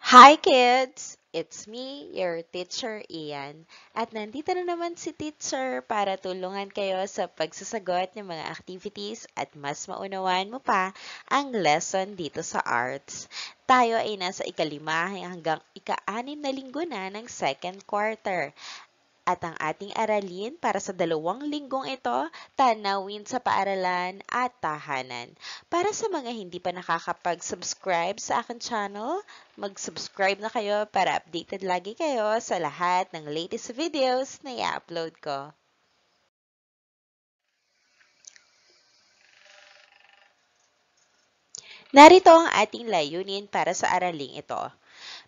Hi kids! It's me, your teacher Ian. At nandito na naman si teacher para tulungan kayo sa pagsasagot ng mga activities at mas maunawan mo pa ang lesson dito sa arts. Tayo ay nasa ikalima hanggang ika-anim na linggo na ng second quarter. At ang ating aralin para sa 2 linggong ito, tanawin sa paaralan at tahanan. Para sa mga hindi pa nakakapag-subscribe sa akin channel, mag-subscribe na kayo para updated lagi kayo sa lahat ng latest videos na i-upload ko. Narito ang ating layunin para sa araling ito.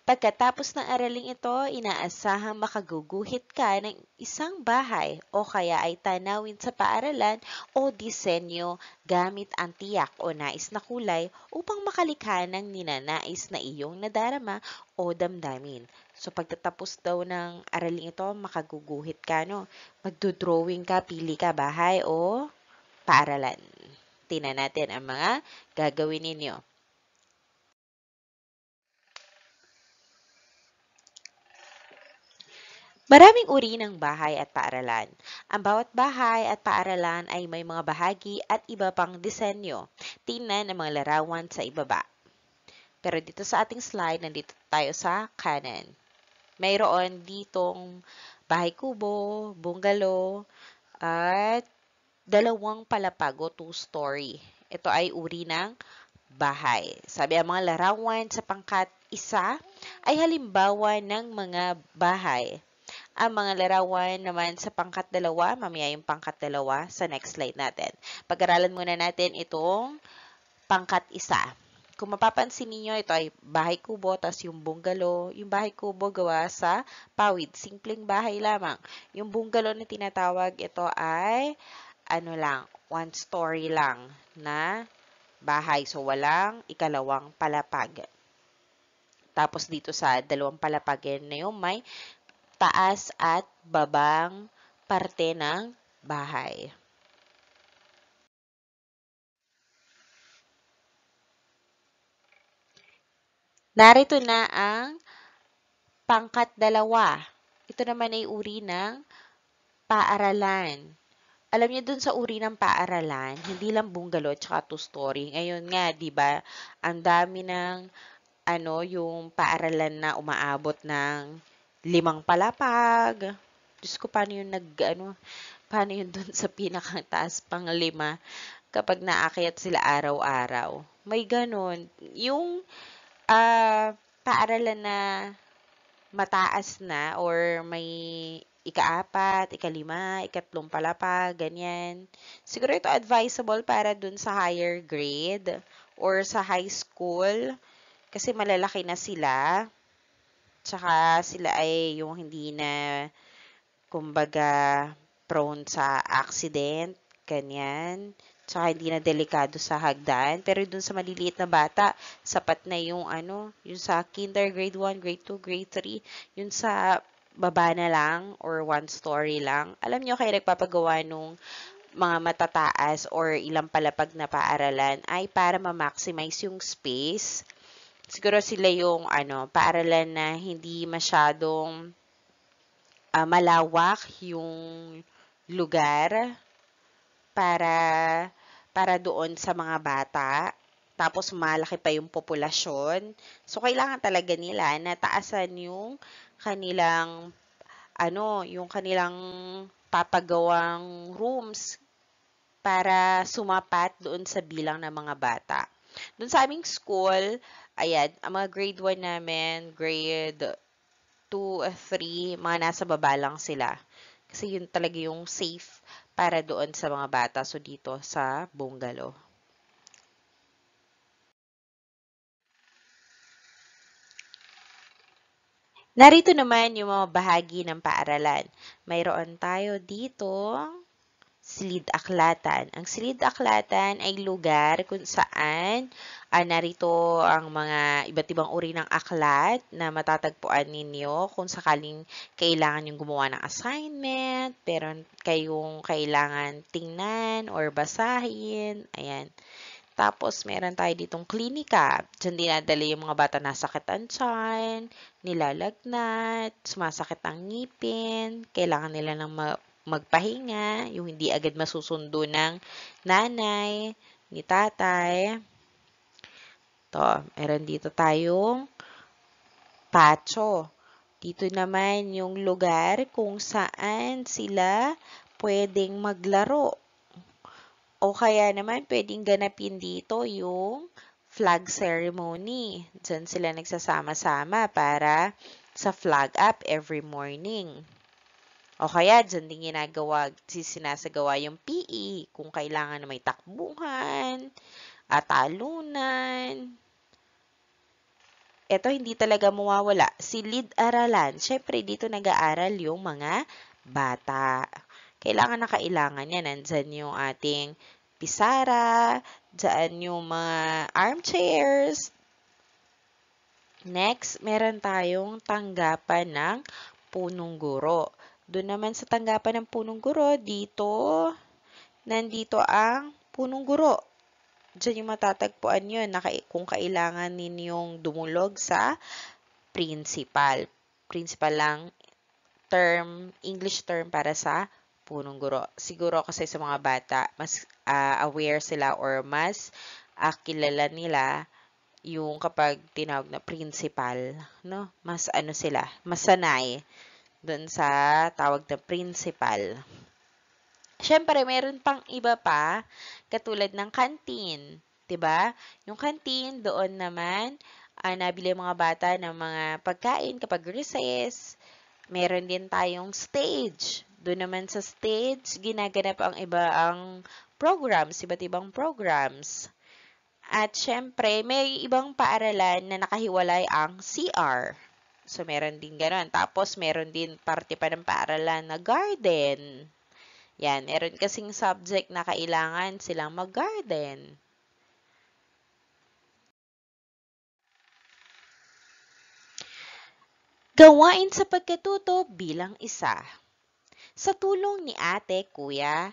Pagkatapos ng araling ito, inaasahang makaguguhit ka ng isang bahay o kaya ay tanawin sa paaralan o disenyo gamit ang tiyak o nais na kulay upang makalikha ng ninanais na iyong nadarama o damdamin. So pagtatapos daw ng araling ito, makaguguhit ka, no? Magdodrawing ka, pili ka bahay o paaralan. Tingnan natin ang mga gagawin ninyo. Maraming uri ng bahay at paaralan. Ang bawat bahay at paaralan ay may mga bahagi at iba pang disenyo. Tingnan ang mga larawan sa ibaba. Pero dito sa ating slide, nandito tayo sa kanan. Mayroon ditong bahay kubo, bungalow, at 2 palapag o 2-story. Ito ay uri ng bahay. Sabi ang mga larawan sa pangkat 1 ay halimbawa ng mga bahay. Ang mga larawan naman sa pangkat 2, mamaya yung pangkat 2 sa next slide natin. Pag-aralan muna natin itong pangkat 1. Kung mapapansin niyo, ito ay bahay kubo, tapos yung bungalow. Yung bahay kubo gawa sa pawid. Simpleng bahay lamang. Yung bungalow na tinatawag, ito ay 1 story lang na bahay. So, walang ikalawang palapag. Tapos dito sa 2 palapag na yung may taas at babang parte ng bahay. Narito na ang pangkat 2. Ito naman ay uri ng paaralan. Alam niyo dun sa uri ng paaralan, hindi lang bungalow at 2-story. Ngayon nga, 'di ba? Ang dami ng yung paaralan na umaabot ng 5 palapag. Diyos ko, paano yun dun sa pinakataas pang 5 kapag naakyat sila araw-araw? May ganun. Yung paaralan na mataas na or may ika-4, ika-5, ika-3 palapag, ganyan. Siguro ito advisable para dun sa higher grade or sa high school kasi malalaki na sila. Tsaka sila ay yung hindi na, kumbaga, prone sa accident, ganyan. Tsaka hindi na delikado sa hagdan. Pero dun sa maliliit na bata, sapat na yung yung sa kinder, grade 1, grade 2, grade 3, yung sa baba na lang or 1 story lang. Alam nyo, kayo nagpapagawa nung mga matataas or ilang palapag na paaralan ay para ma-maximize yung space. Siguro sila yung paaralan na hindi masyadong malawak yung lugar para doon sa mga bata. Tapos malaki pa yung populasyon. So kailangan talaga nila na taasan yung kanilang yung kanilang papagawang rooms para sumapat doon sa bilang ng mga bata. Doon sa aming school, ayan, ang mga grade 1 namin, grade 2, 3, mga nasa baba lang sila. Kasi yun talaga yung safe para doon sa mga bata. So, dito sa bungalow. Narito naman yung mga bahagi ng paaralan. Mayroon tayo dito silid-aklatan. Ang silid-aklatan ay lugar kung saan narito ang mga iba't ibang uri ng aklat na matatagpuan ninyo kung sakaling kailangan yung gumawa ng assignment, pero kayong kailangan tingnan or basahin. Ayan. Tapos, meron tayo ditong klinika. Diyan dinadala yung mga bata na sakit ang tiyan, nilalagnat, sumasakit ang ngipin, kailangan nila ng magpahinga, yung hindi agad masusundo ng nanay, ni tatay. To, meron dito tayong patio. Dito naman yung lugar kung saan sila pwedeng maglaro. O kaya naman pwedeng ganapin dito yung flag ceremony. Diyan sila nagsasama-sama para sa flag up every morning. O kaya dyan din sinasagawa yung PE kung kailangan na may takbuhan, at talunan. Ito hindi talaga mawawala. Silid-aralan. Siyempre, dito nag-aaral yung mga bata. Kailangan na kailangan yan. Nandyan yung ating pisara, dyan yung mga armchairs. Next, meron tayong tanggapan ng punong guro. Doon naman sa tanggapan ng punong guro, nandito ang punong guro. Diyan yung matatagpuan yun kung kailangan ninyong dumulog sa principal. Principal lang English term para sa punong guro. Siguro kasi sa mga bata, mas aware sila or mas kilala nila yung kapag tinawag na principal, no? Mas sila, mas sanay doon sa tawag na principal. Siyempre, meron pang iba pa, katulad ng canteen. 'Di ba? Yung canteen, doon naman, nabili mga bata ng mga pagkain kapag recess. Meron din tayong stage. Doon naman sa stage, ginaganap ang programs, iba't ibang programs. At syempre, may ibang paaralan na nakahiwalay ang CR. So, meron din gano'n. Tapos, meron din parte pa ng paaralan na garden. Yan, meron kasing subject na kailangan silang mag-garden. Gawain sa pagkatuto bilang isa. Sa tulong ni ate, kuya,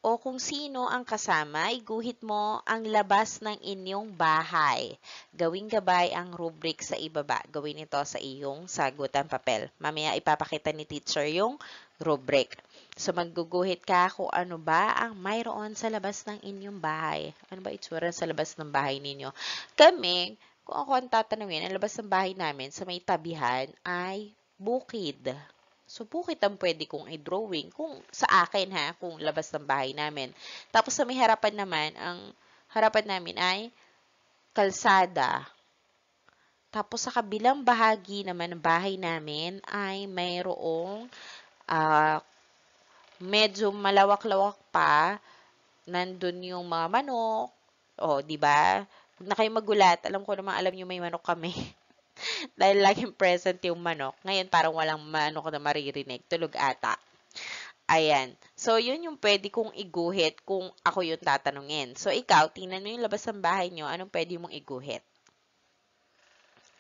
o kung sino ang kasama, iguhit mo ang labas ng inyong bahay. Gawing gabay ang rubric sa ibaba. Gawin ito sa iyong sagutan papel. Mamaya ipapakita ni teacher yung rubric. So, magguguhit ka kung ano ba ang mayroon sa labas ng inyong bahay. Ano ba itsura sa labas ng bahay ninyo? Kami, kung ako ang tatanungin, ang labas ng bahay namin sa may tabihan ay bukid. So, bukid ang pwede kong i-drawing kung sa akin kung labas ng bahay namin. Tapos sa may harapan naman, ang harapan namin ay kalsada. Tapos sa kabilang bahagi naman ng bahay namin ay mayroong medyo malawak-lawak pa. Nandun yung mga manok. O, di ba? Huwag na kayong magulat. Alam ko naman, alam nyo may manok kami. Dahil laging present yung manok. Ngayon, parang walang manok na maririnig. Tulog ata. Ayan. So, yun yung pwede kong iguhit kung ako yung tatanungin. So, ikaw, tingnan mo yung labas ng bahay nyo. Anong pwede mong iguhit?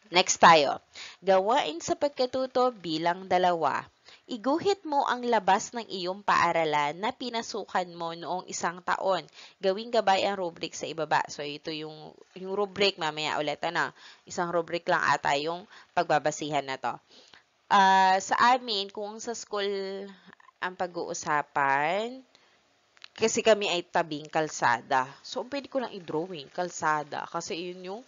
Next tayo. Gawain sa pagkatuto bilang dalawa. Iguhit mo ang labas ng iyong paaralan na pinasukan mo noong isang taon. Gawing gabay ang rubric sa ibaba. So, ito yung rubric. Mamaya ulit isang rubric lang ata yung pagbabasihan na to. Sa amin, kung sa school ang pag-uusapan, kasi kami ay tabing kalsada. So, pwede ko lang i-drawing kalsada. Kasi yun yung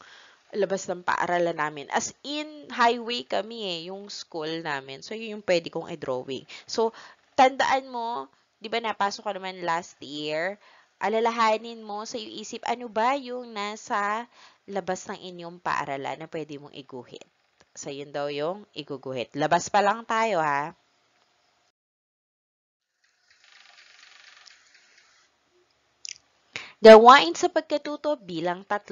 labas ng paaralan namin. As in, highway kami yung school namin. So, yun yung pwede kong i-drawing. So, tandaan mo, di ba napasok ka naman last year, alalahanin mo sa iyong isip, ano ba yung nasa labas ng inyong paaralan na pwede mong iguhit. So, yun daw yung iguguhit. Labas pa lang tayo, ha? Gawain sa pagkatuto bilang 3.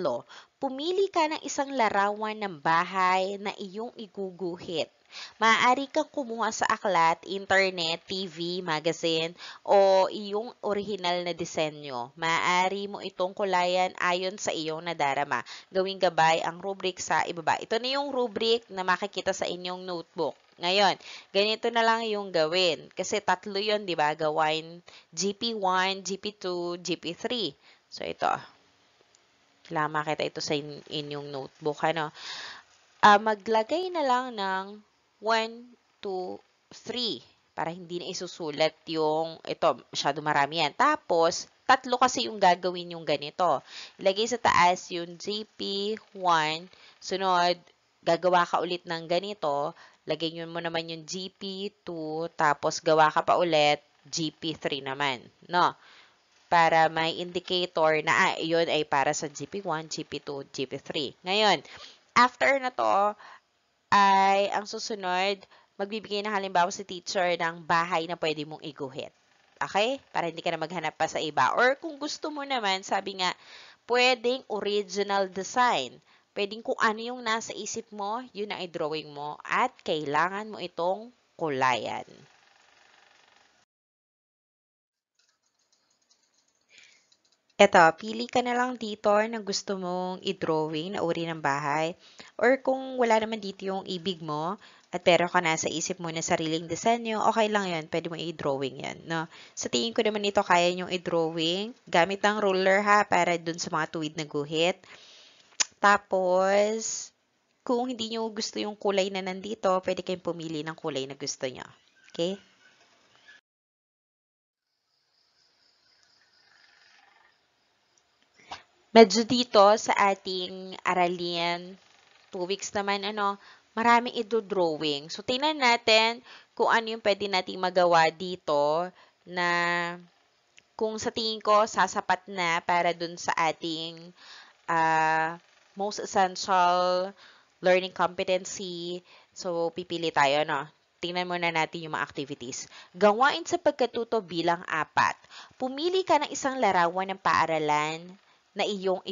Pumili ka ng isang larawan ng bahay na iyong iguguhit. Maaari kang kumuha sa aklat, internet, TV, magazine, o iyong original na disenyo. Maaari mo itong kulayan ayon sa iyong nadarama. Gawing gabay ang rubric sa ibaba. Ito na yung rubric na makikita sa inyong notebook. Ngayon, ganito na lang yung gawin. Kasi 3 yun, di ba? Gawain GP1, GP2, GP3. So, ito. Kailangan makita ito sa inyong notebook. Maglagay na lang ng 1, 2, 3 para hindi na isusulat yung, ito, masyado marami yan. Tapos, tatlo kasi yung gagawin yung ganito. Ilagay sa taas yung GP1, sunod, gagawa ka ulit ng ganito, lagay nyo mo naman yung GP2, tapos gawa ka pa ulit, GP3 naman, no? Para may indicator na, yun ay para sa GP1, GP2, GP3. Ngayon, after na to, ay ang susunod, magbibigay ng halimbawa si teacher ng bahay na pwede mong iguhit. Okay? Para hindi ka na maghanap pa sa iba. Or kung gusto mo naman, sabi nga, pwedeng original design. Pwedeng kung ano yung nasa isip mo, yun ang i-drawing mo at kailangan mo itong kulayan. Eto, pili ka na lang dito na gusto mong i-drawing na uri ng bahay. Or kung wala naman dito yung ibig mo, at pero ka na sa isip mo na sariling disenyo, okay lang yan. Pwede mo i-drawing yan. No? Sa tingin ko naman ito, kaya nyo i-drawing. Gamit ng ruler ha, para dun sa mga tuwid na guhit. Tapos, kung hindi nyo gusto yung kulay na nandito, pwede kayong pumili ng kulay na gusto nyo. Okay? Medyo dito sa ating aralin, 2 weeks naman, maraming i-drawing. So, tingnan natin kung ano yung pwede nating magawa dito na kung sa tingin ko, sasapat na para dun sa ating most essential learning competency. So, pipili tayo, no? Tingnan muna natin yung mga activities. Gawain sa pagkatuto bilang 4. Pumili ka ng isang larawan ng paaralan na iyong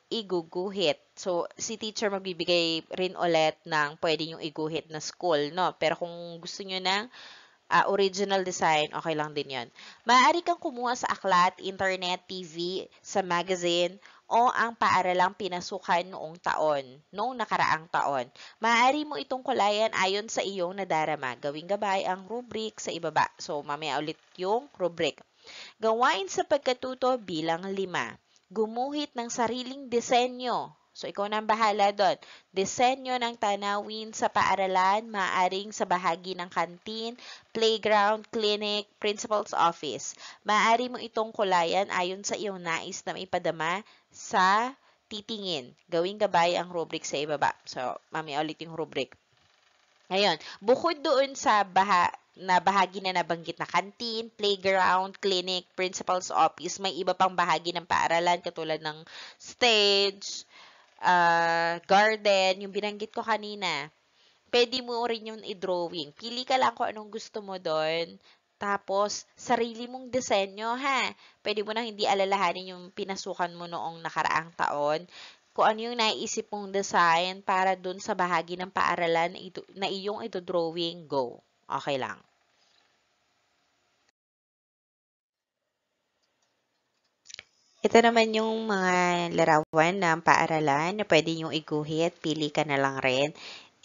iguguhit. So, si teacher magbibigay rin ulit ng pwede yung iguhit na school, no? Pero kung gusto nyo ng original design, okay lang din yon. Maaari kang kumuha sa aklat, internet, TV, sa magazine, o ang paaralang pinasukan noong taon, noong nakaraang taon. Maaari mo itong kulayan ayon sa iyong nadarama. Gawing gabay ang rubric sa ibaba. So, mamaya ulit yung rubric. Gawain sa pagkatuto bilang 5. Gumuhit ng sariling disenyo. So, ikaw na ang bahala doon. Disenyo ng tanawin sa paaralan, maaring sa bahagi ng kantin, playground, clinic, principal's office. Maaari mo itong kulayan ayon sa iyong nais na maipadama sa titingin. Gawing gabay ang rubric sa ibaba. So, mamaya ulit yung rubric. Ngayon, bukod doon sa bahagi na nabanggit na kantin, playground, clinic, principal's office, may iba pang bahagi ng paaralan katulad ng stage, garden, yung binanggit ko kanina. Pwede mo rin yung i-drawing. Pili ka lang kung anong gusto mo doon. Tapos, sarili mong disenyo, ha? Pwede mo na hindi alalahanin yung pinasukan mo noong nakaraang taon. Kung ano yung naiisip mong design para dun sa bahagi ng paaralan na iyong ito-drawing, go. Okay lang. Ito naman yung mga larawan ng paaralan na pwede niyong iguhit. Pili ka na lang rin.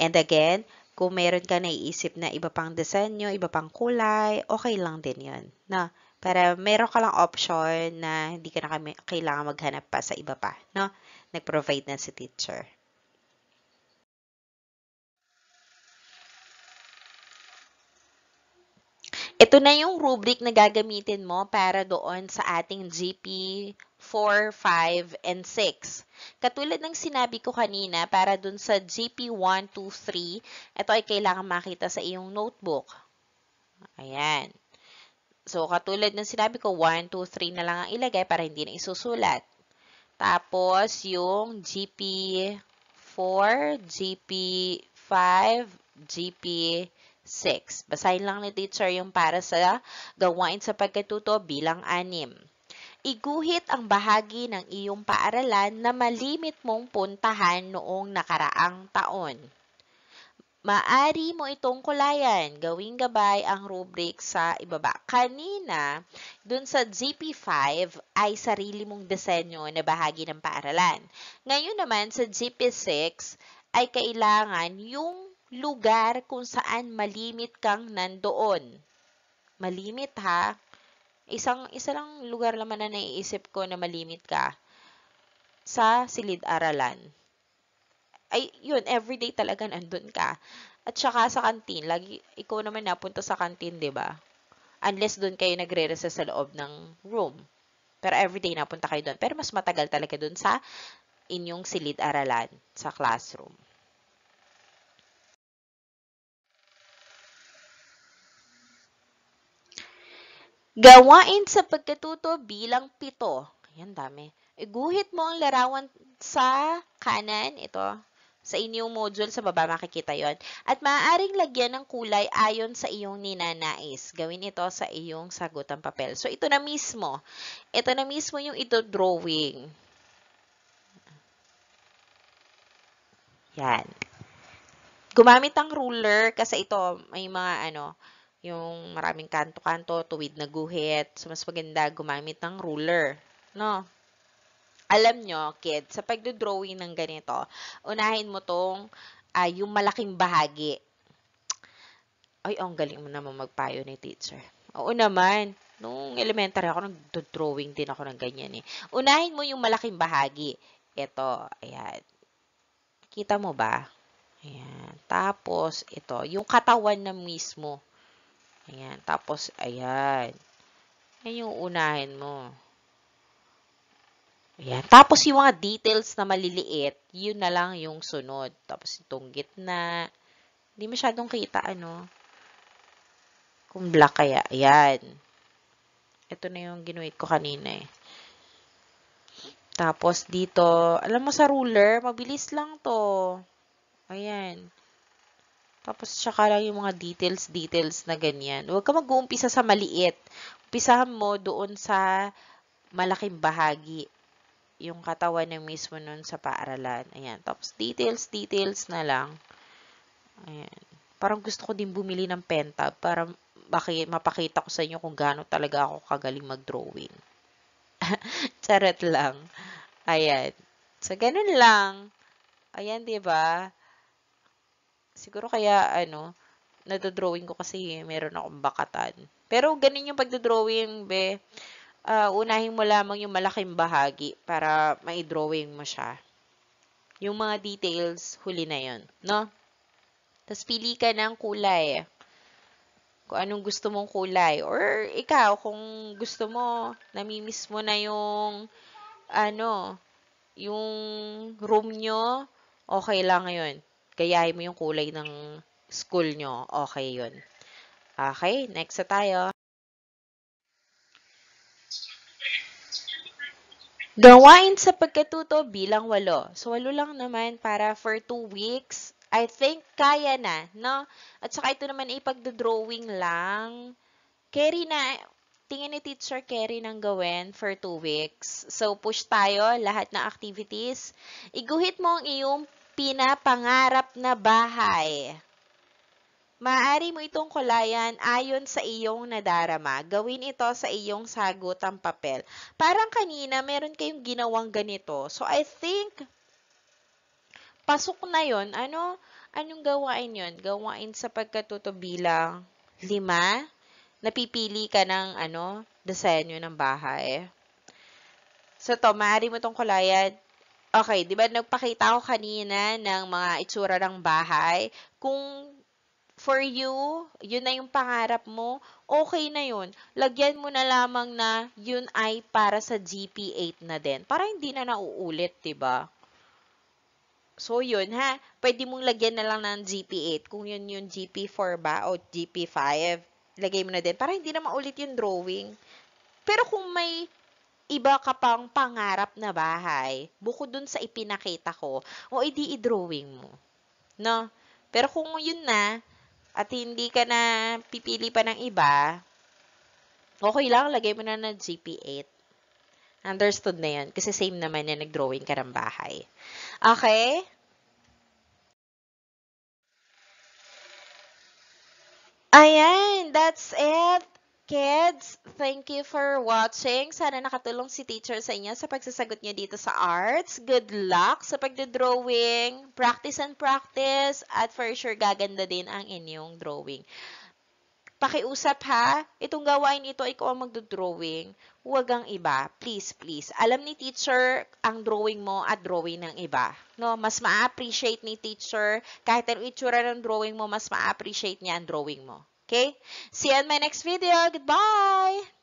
And again, kung meron ka naiisip na iba pang disenyo, iba pang kulay, okay lang din yun. No? Para meron ka lang option na hindi ka na kailangan maghanap pa sa iba pa. No? Nag-provide na si teacher. Ito na yung rubric na gagamitin mo para doon sa ating GP 4, 5, and 6. Katulad ng sinabi ko kanina, para doon sa GP 1, 2, 3, ito ay kailangan makita sa iyong notebook. Ayan. So, katulad ng sinabi ko, 1, 2, 3 na lang ang ilagay para hindi na isusulat. Tapos, yung GP 4, GP 5, GP 6. Basahin lang ni teacher yung para sa gawain sa pagkatuto bilang 6. Iguhit ang bahagi ng iyong paaralan na malimit mong puntahan noong nakaraang taon. Maari mo itong kulayan, gawing gabay ang rubric sa ibaba. Kanina, dun sa GP5 ay sarili mong disenyo na bahagi ng paaralan. Ngayon naman sa GP6 ay kailangan yung lugar kung saan malimit kang nandoon. Malimit ha. Isa lang lugar naman na naiisip ko na malimit ka. sa silid-aralan. Ay, yun, everyday talaga nandun ka. At saka sa kantin, lagi, ikaw naman napunta sa kantin, di ba? Unless doon kayo nagre-recess sa loob ng room. Pero everyday napunta kayo doon. Pero mas matagal talaga doon sa inyong silid-aralan, sa classroom. Gawain sa pagkatuto bilang 7. Ayan, dami. Iguhit mo ang larawan sa kanan, ito, sa inyong module, sa baba makikita yon. At maaaring lagyan ng kulay ayon sa iyong ninanais. Gawin ito sa iyong sagutang papel. So, ito na mismo. Ito na mismo yung ito drawing. Yan. Gumamit ng ruler kasi ito may mga yung maraming kanto-kanto, tuwid na guhit. So, mas maganda gumamit ng ruler. No? Alam nyo, kids, sa pagdodrawing ng ganito, unahin mo tong yung malaking bahagi. Ay, ang galing mo naman magpayo ni teacher. Oo naman. Nung elementary ako, nagdodrawing din ako ng ganyan eh. Unahin mo yung malaking bahagi. Ito, ayan. Kita mo ba? Ayan. Tapos, ito, yung katawan na mismo. Ayan. Tapos, ayan. Ayan yung unahin mo. Ayan. Tapos, yung mga details na maliliit, yun na lang yung sunod. Tapos, itong gitna. Hindi masyadong kita, kung black kaya. Ayan. Ito na yung ginuhit ko kanina eh. Tapos, dito, alam mo sa ruler, mabilis lang to. Ayan. Tapos, tsaka lang yung mga details na ganyan. Huwag ka mag-uumpisa sa maliit. Umpisahan mo doon sa malaking bahagi. Yung katawan ng mismo nun sa paaralan. Ayan. Tapos, details na lang. Ayan. Parang gusto ko din bumili ng pen tab para mapakita ko sa inyo kung gaano talaga ako kagaling mag-drawing. Charot lang. Ayan. So, ganun lang. Ayan, diba? Siguro kaya, nadodrawing ko kasi meron akong bakatan. Pero ganun yung pagdodrawing, be. Unahin mo lamang yung malaking bahagi para mai-drawing mo siya. Yung mga details, huli na yon, no? Tapos pili ka ng kulay. Kung anong gusto mong kulay. Or ikaw, kung gusto mo, namimiss mo na yung, yung room nyo, okay lang yun. Gayahin mo yung kulay ng school nyo. Okay yun. Okay, next na tayo. Gawain sa pagkatuto bilang 8. So, 8 lang naman para for 2 weeks. I think kaya na, no? At saka ito naman ipagdodrawing lang. Carry na, tingin ni teacher carry nang gawin for 2 weeks. So, push tayo, lahat ng activities. Iguhit mo ang iyong pinapangarap na bahay. Maaari mo itong kulayan ayon sa iyong nadarama. Gawin ito sa iyong sagutang papel. Parang kanina, meron kayong ginawang ganito. So, I think, pasok na yon. Anong gawain yon? Gawain sa pagkatuto bilang 5. Napipili ka ng, disenyo ng bahay. So, maaari mo itong kulayan. Okay, di ba nagpakita ko kanina ng mga itsura ng bahay? Kung for you, yun na yung pangarap mo, okay na yun. Lagyan mo na lamang na yun ay para sa GP8 na din. Para hindi na nauulit, diba? So, yun ha. Pwede mong lagyan na lang ng GP8. Kung yun yung GP4 ba o GP5, lagay mo na din. Para hindi na maulit yung drawing. Pero kung may iba ka pang pangarap na bahay, bukod dun sa ipinakita ko, o edi i-drawing mo. No? Pero kung yun na, at hindi ka na pipili pa ng iba, okay lang, lagay mo na ng GP8. Understood na yan. Kasi same naman na nag-drawing ka ng bahay. Okay? Ayan, that's it. Kids, thank you for watching. Sana nakatulong si teacher sa inyo sa pagsasagot niyo dito sa arts. Good luck sa pagdodrawing. Practice and practice. At for sure, gaganda din ang inyong drawing. Pakiusap ha, itong gawain ito, ikaw ang magdodrawing. Huwag ang iba. Please, please. Alam ni teacher ang drawing mo at drawing ng iba. No, mas ma-appreciate ni teacher kahit ang itsura ng drawing mo, mas ma-appreciate niya ang drawing mo. Okay? See you on my next video. Goodbye!